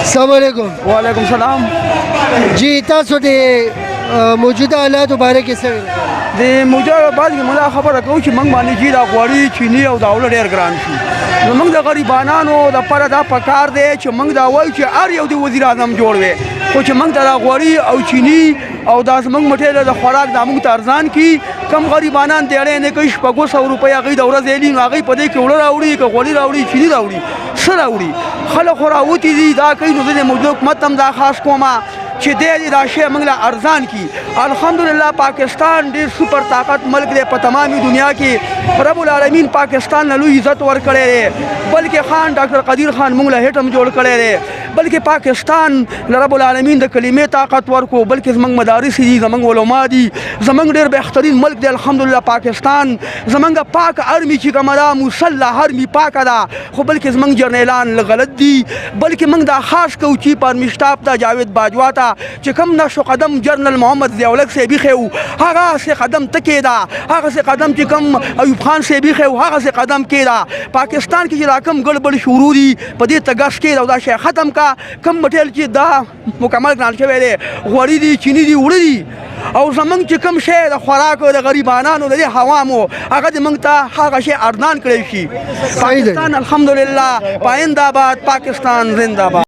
السلام علیکم. وعلیکم السلام. جی تاسو د موجوده حالاتو باره کې څه ویل؟ د موجوده بعد کې موږ خبره کوو چې موږ باندې چې دا غوړي چینی او داوله ډېر ګران شي. نو موږ د غریبانو دپاره دا پکار دی چې موږ دا وایو چې هر یو د وزیر اعظم جوړ وي، خو چې موږ ته دا غوړي او چینی او دا زموږ مټې د خوراک دا موږ ته ارزان کي. کم غریبانان دیړی نه کوي 500 روپۍ هغوی د ورځې لي، نو هغوی په دې کې اوړه راوړي، که غوړي راوړي، چیني راوړي، څه راوړي، خلک خو راوتي دي. دا کوي نو زه د موجود حکومت هم دا خاص کومه چې دی دا شی موږ له ارزان کی. الحمدلله پاکستان ډېر سوپر طاقت ملک دی په تمامي دنیا کې. رب العالمین پاکستان له لوی عزت ورکړی دی، بلکې خان ډاکټر قدیر خان موږ له هیټ هم جوړ کړی دی، بلکې پاکستان له رب العالمین د کلمې طاقت ورکو، بلکې زموږ مدارس دي، زموږ علما دي، زموږ ډېر بهترین ملک دی الحمدلله پاکستان. زموږ پاک ارمي چې کومه ده مسلح ارمي پاکه ده، خو بلکې زموږ جرنیلان غلط دي. بلکې موږ دا خاص کوو چې په آرمي شټاپ ته جاوید باجوا ته چې کوم نقش قدم جنرال محمد ضیاءالحق صاحب ایښی و، هغسې قدم ته کېده، هغسې قدم چې کوم ایوب خان صاحب ایښی و هغسې قدم کېده. پاکستان کې چې دا کوم ګډوډ شروع دي په دې ته ګش کېده او دا شی ختم کا. کم مټیل چې دا مکمل ګران شوی دی، غوړي دي، چیني دي، اوړه دي، او زمونږ چې کوم شی د خوراک د غریبانانو د دې حوامو هغه د موږ ته هغه شی ارزان کړی شي. پاکستان الحمدلله پاینده آباد، پاکستان زنده باد.